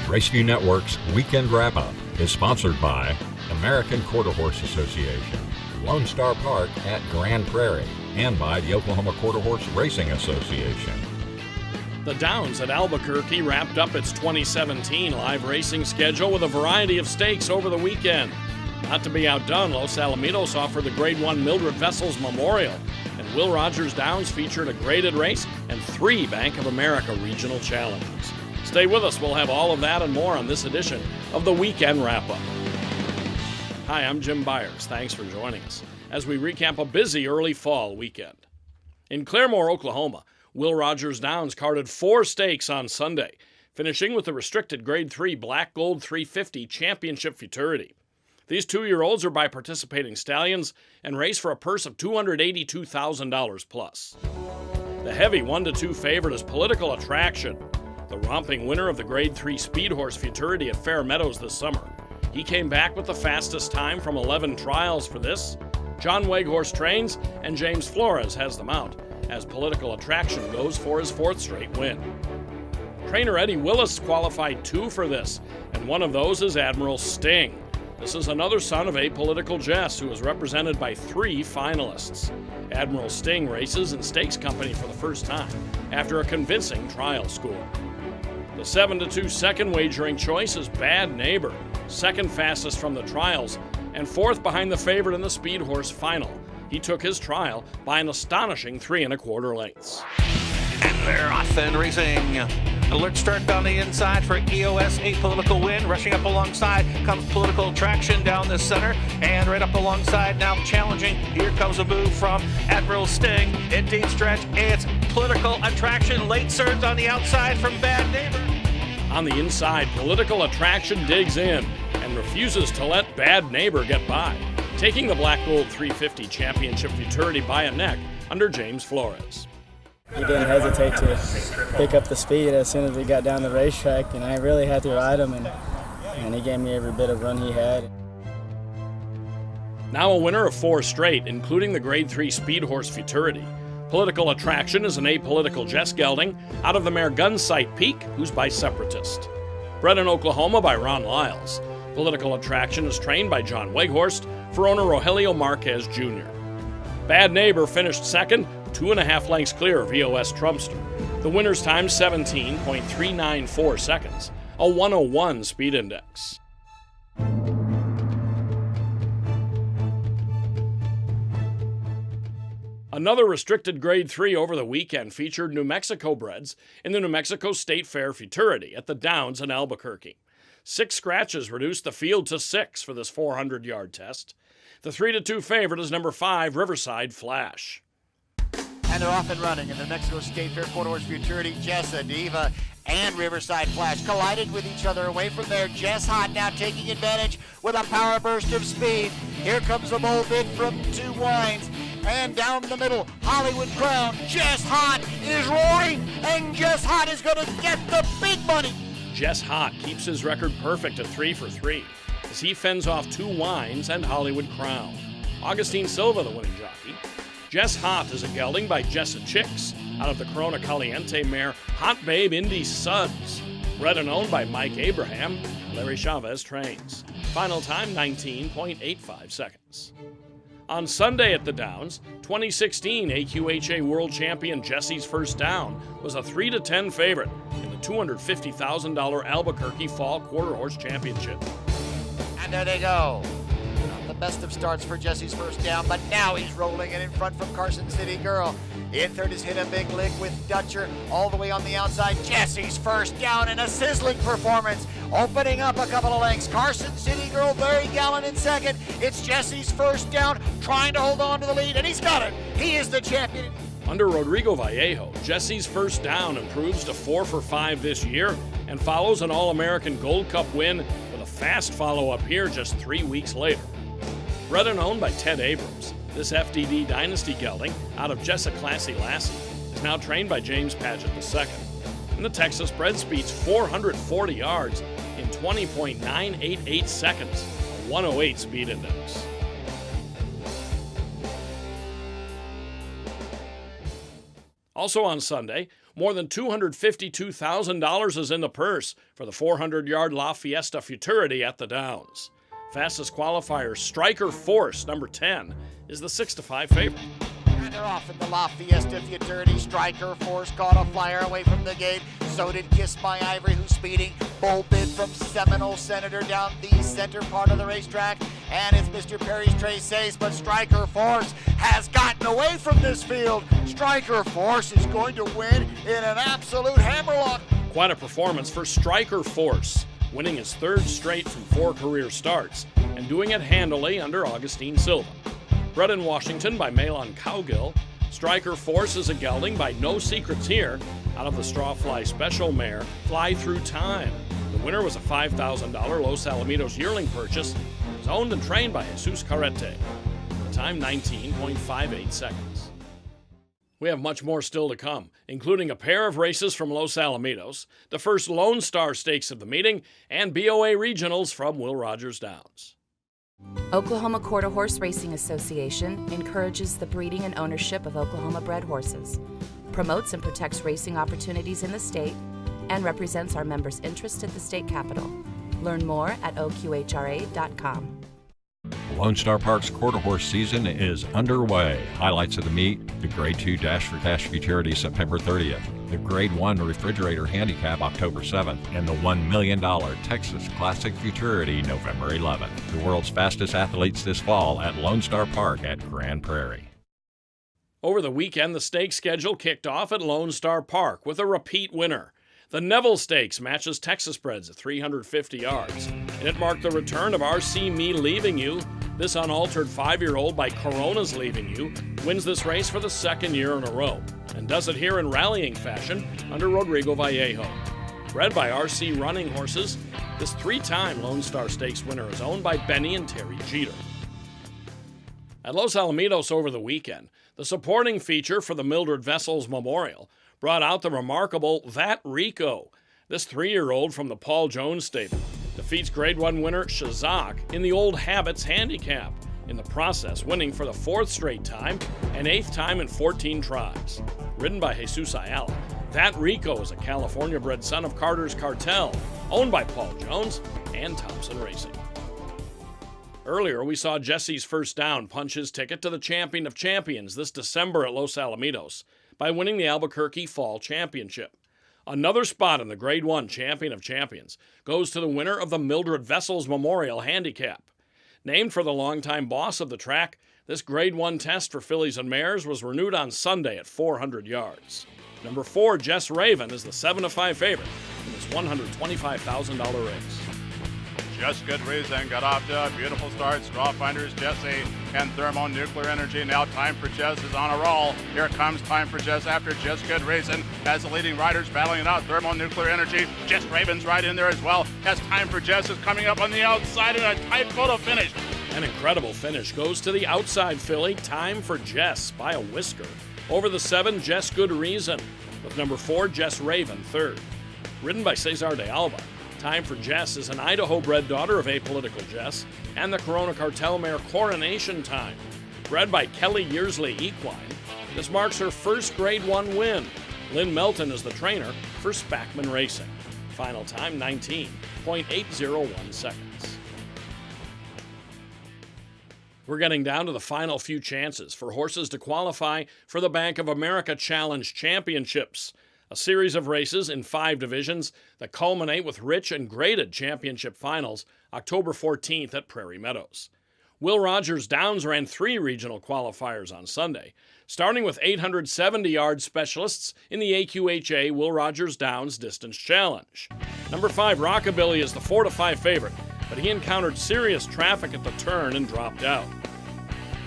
Raceview Network's Weekend Wrap-Up is sponsored by American Quarter Horse Association, Lone Star Park at Grand Prairie, and by the Oklahoma Quarter Horse Racing Association. The Downs at Albuquerque wrapped up its 2017 live racing schedule with a variety of stakes over the weekend. Not to be outdone, Los Alamitos offered the Grade 1 Mildred Vessels Memorial, and Will Rogers Downs featured a graded race and 3 Bank of America regional challenges. Stay with us, we'll have all of that and more on this edition of the Weekend Wrap-Up. Hi, I'm Jim Byers. Thanks for joining us as we recap a busy early fall weekend. In Claremore, Oklahoma, Will Rogers Downs carded 4 stakes on Sunday, finishing with the restricted Grade 3 Black Gold 350 Championship Futurity. These 2-year-olds are by participating stallions and race for a purse of $282,000 plus. The heavy 1-2 favorite is Political Attraction, the romping winner of the Grade 3 Speed Horse Futurity at Fair Meadows this summer. He came back with the fastest time from 11 trials for this. John Weghorst trains, and James Flores has the mount, as Political Attraction goes for his 4th straight win. Trainer Eddie Willis qualified 2 for this, and one of those is Admiral Sting. This is another son of Apolitical Jess, who is represented by 3 finalists. Admiral Sting races in Stakes Company for the first time after a convincing trial score. The 7-2 second wagering choice is Bad Neighbor, second fastest from the trials, and 4th behind the favorite in the Speed Horse Final. He took his trial by an astonishing 3 1/4 lengths. And they're off and racing. Alert start down the inside for EOS, Apolitical win. Rushing up alongside comes Political Attraction down the center. And right up alongside now challenging. Here comes a move from Admiral Sting. In deep stretch, it's Political Attraction. Late surge on the outside from Bad Neighbor. On the inside, Political Attraction digs in and refuses to let Bad Neighbor get by, taking the Black Gold 350 Championship Futurity by a neck under James Flores. He didn't hesitate to pick up the speed as soon as we got down the racetrack, and I really had to ride him, and he gave me every bit of run he had. Now a winner of 4 straight, including the Grade 3 Speed Horse Futurity. Political Attraction is an Apolitical Jess gelding out of the mare Gunsight Peak, who's by Separatist. Bred in Oklahoma by Ron Lyles, Political Attraction is trained by John Weghorst for owner Rogelio Marquez Jr. Bad Neighbor finished second, 2.5 lengths clear of EOS Trumpster. The winner's time 17.394 seconds, a 101 speed index. Another restricted Grade 3 over the weekend featured New Mexico breds in the New Mexico State Fair Futurity at the Downs in Albuquerque. 6 scratches reduced the field to 6 for this 400-yard test. The 3-2 favorite is number 5, Riverside Flash. And they're off and running in the New Mexico State Fair Quarter Horse Futurity. Jess Diva and Riverside Flash collided with each other away from there. Jess Hot now taking advantage with a power burst of speed. Here comes a bold bid from 2 winds. And down the middle, Hollywood Crown. Jess Hot is roaring, and Jess Hot is going to get the big money. Jess Hot keeps his record perfect at 3 for 3 as he fends off 2 winds and Hollywood Crown. Augustine Silva, the winning jockey. Jess Hot is a gelding by Jessa Chicks out of the Corona Caliente mare Hot Babe Indy Suds. Bred and owned by Mike Abraham, Larry Chavez trains. Final time 19.85 seconds. On Sunday at the Downs, 2016 AQHA World Champion Jesse's First Down was a 3-10 favorite in the $250,000 Albuquerque Fall Quarter Horse Championship. And there they go. Not the best of starts for Jesse's First Down, but now he's rolling it in front from Carson City Girl. In third is Hit a Big Lick with Dutcher all the way on the outside. Jesse's First Down in a sizzling performance. Opening up a couple of lengths. Carson City Girl very gallant in second. It's Jesse's First Down trying to hold on to the lead, and he's got it. He is the champion. Under Rodrigo Vallejo, Jesse's First Down improves to 4 for 5 this year and follows an All-American Gold Cup win with a fast follow-up here just 3 weeks later. Bred and owned by Ted Abrams, this FDD Dynasty gelding out of Jessa Classy Lassie is now trained by James Paget II. And the Texas bred speeds 440 yards in 20.988 seconds, a 108 speed index. Also on Sunday, More than $252,000 is in the purse for the 400-yard La Fiesta Futurity at the Downs. Fastest qualifier, Striker Force, number 10, is the 6-5 favorite. And they're off in the La Fiesta Futurity. Striker Force caught a flyer away from the gate. So did Kiss My Ivory, who's speeding. Bolted from Seminole Senator down the center part of the racetrack. And it's Mr. Perry's Trace Ace, but Striker Force has gotten away from this field. Striker Force is going to win in an absolute hammerlock. Quite a performance for Striker Force, winning his third straight from 4 career starts and doing it handily under Augustine Silva. Bred in Washington by Malon Cowgill, Striker Force is a gelding by No Secrets Here out of the Strawfly Special mare Fly Through Time. The winner was a $5,000 Los Alamitos yearling purchase. It was owned and trained by Jesus Carrete. The time 19.58 seconds. We have much more still to come, including a pair of races from Los Alamitos, the first Lone Star Stakes of the meeting, and BOA Regionals from Will Rogers Downs. Oklahoma Quarter Horse Racing Association encourages the breeding and ownership of Oklahoma-bred horses, promotes and protects racing opportunities in the state, and represents our members' interest at the state capitol. Learn more at oqhra.com. Lone Star Park's quarter horse season is underway. Highlights of the meet: the Grade 2 Dash for Cash Futurity September 30th, the Grade 1 Refrigerator Handicap October 7th, and the $1 million Texas Classic Futurity November 11th. The world's fastest athletes this fall at Lone Star Park at Grand Prairie. Over the weekend, the stakes schedule kicked off at Lone Star Park with a repeat winner. The Neville Stakes matches Texas Breds at 350 yards, and it marked the return of RC Me Leaving You. This unaltered 5-year-old by Corona's Leaving You wins this race for the second year in a row, and does it here in rallying fashion under Rodrigo Vallejo. Bred by RC Running Horses, this 3-time Lone Star Stakes winner is owned by Benny and Terry Jeter. At Los Alamitos over the weekend, the supporting feature for the Mildred Vessels Memorial brought out the remarkable That Rico. This 3-year-old from the Paul Jones stable defeats Grade 1 winner Shazak in the Old Habits Handicap, in the process winning for the 4th straight time and 8th time in 14 tries. Ridden by Jesus Ayala, That Rico is a California-bred son of Carter's Cartel, owned by Paul Jones and Thompson Racing. Earlier, we saw Jesse's First Down punch his ticket to the Champion of Champions this December at Los Alamitos by winning the Albuquerque Fall Championship. Another spot in the Grade 1 Champion of Champions goes to the winner of the Mildred Vessels Memorial Handicap. Named for the longtime boss of the track, this Grade 1 test for fillies and mares was renewed on Sunday at 400 yards. Number 4, Jess Raven, is the 7-5 favorite in this $125,000 race. Just Good Reason got off to a beautiful start. Strawfinders, Jesse, and Thermonuclear Energy. Now Time for Jess is on a roll. Here comes Time for Jess after Just Good Reason. As the leading riders battling it out, Thermonuclear Energy. Jess Raven's right in there as well. As Time for Jess is coming up on the outside in a tight photo finish. An incredible finish goes to the outside filly, Time for Jess, by a whisker. Over the 7, Just Good Reason, with number 4, Jess Raven, third. Ridden by Cesar de Alba, Time for Jess is an Idaho-bred daughter of Apolitical Jess and the Corona Cartel mare Coronation Time. Bred by Kelly Yearsley Equine, this marks her first Grade 1 win. Lynn Melton is the trainer for Spackman Racing. Final time 19.801 seconds. We're getting down to the final few chances for horses to qualify for the Bank of America Challenge Championships, a series of races in 5 divisions that culminate with rich and graded championship finals October 14th at Prairie Meadows. Will Rogers Downs ran 3 regional qualifiers on Sunday, starting with 870-yard specialists in the AQHA Will Rogers Downs Distance Challenge. Number 5, Rockabilly, is the 4-5 favorite, but he encountered serious traffic at the turn and dropped out.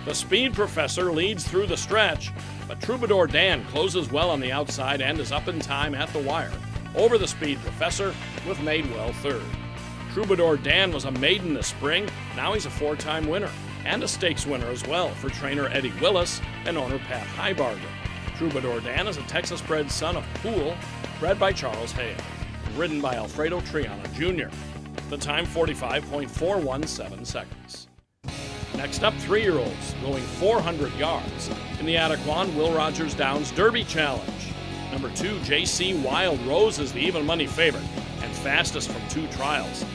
The Speed Professor leads through the stretch, but Troubadour Dan closes well on the outside and is up in time at the wire, over the Speed Professor with Madewell third. Troubadour Dan was a maiden this spring, now he's a 4-time winner, and a stakes winner as well for trainer Eddie Willis and owner Pat Highbarger. Troubadour Dan is a Texas-bred son of Poole, bred by Charles Hale, ridden by Alfredo Triana Jr. The time 45.417 seconds. Next up, 3-year-olds going 400 yards in the Adequan Will Rogers Downs Derby Challenge. Number 2, JC Wild Rose is the even money favorite and fastest from 2 trials.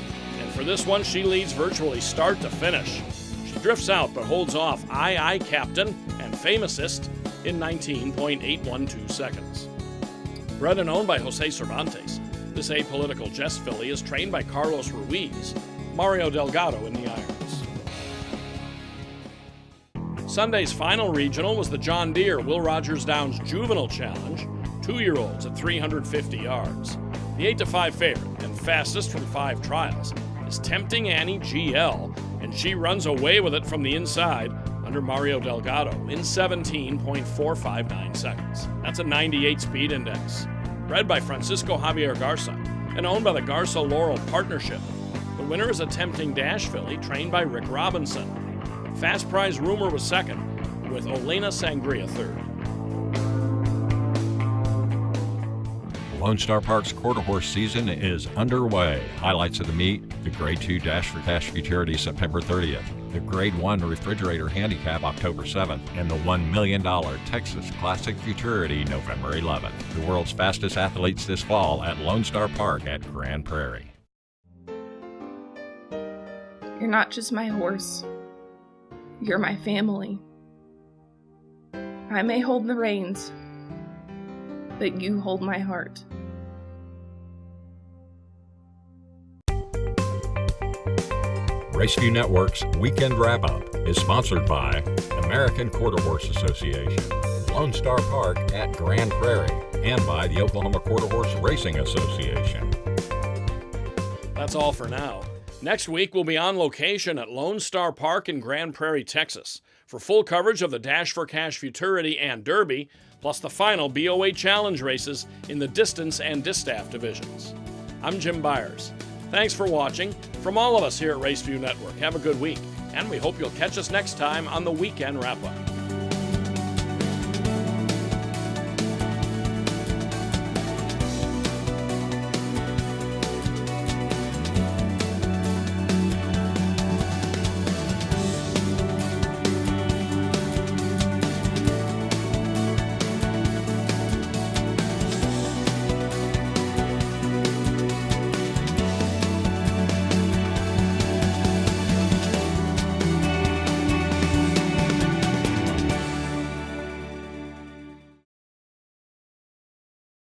And for this one, she leads virtually start to finish. She drifts out but holds off I Captain and Famousist in 19.812 seconds. Bred and owned by Jose Cervantes, this apolitical Jess filly is trained by Carlos Ruiz, Mario Delgado in the irons. Sunday's final regional was the John Deere Will Rogers Downs Juvenile Challenge, 2-year-olds at 350 yards. The 8-5 favorite and fastest from 5 trials is Tempting Annie GL, and she runs away with it from the inside under Mario Delgado in 17.459 seconds. That's a 98 speed index. Bred by Francisco Javier Garza and owned by the Garza Laurel Partnership. The winner is a Tempting Dash filly trained by Rick Robinson. Fast Prize Rumor was second, with Olena Sangria third. Lone Star Park's quarter horse season is underway. Highlights of the meet: the Grade 2 Dash for Cash Futurity September 30th, the Grade 1 Refrigerator Handicap October 7th, and the $1 million Texas Classic Futurity November 11th. The world's fastest athletes this fall at Lone Star Park at Grand Prairie. You're not just my horse. You're my family. I may hold the reins, but you hold my heart. Raceview Network's Weekend Wrap-Up is sponsored by American Quarter Horse Association, Lone Star Park at Grand Prairie, and by the Oklahoma Quarter Horse Racing Association. That's all for now. Next week, we'll be on location at Lone Star Park in Grand Prairie, Texas, for full coverage of the Dash for Cash Futurity and Derby, plus the final BOA Challenge races in the distance and distaff divisions. I'm Jim Byers. Thanks for watching. From all of us here at Raceview Network, have a good week, and we hope you'll catch us next time on the Weekend Wrap-Up.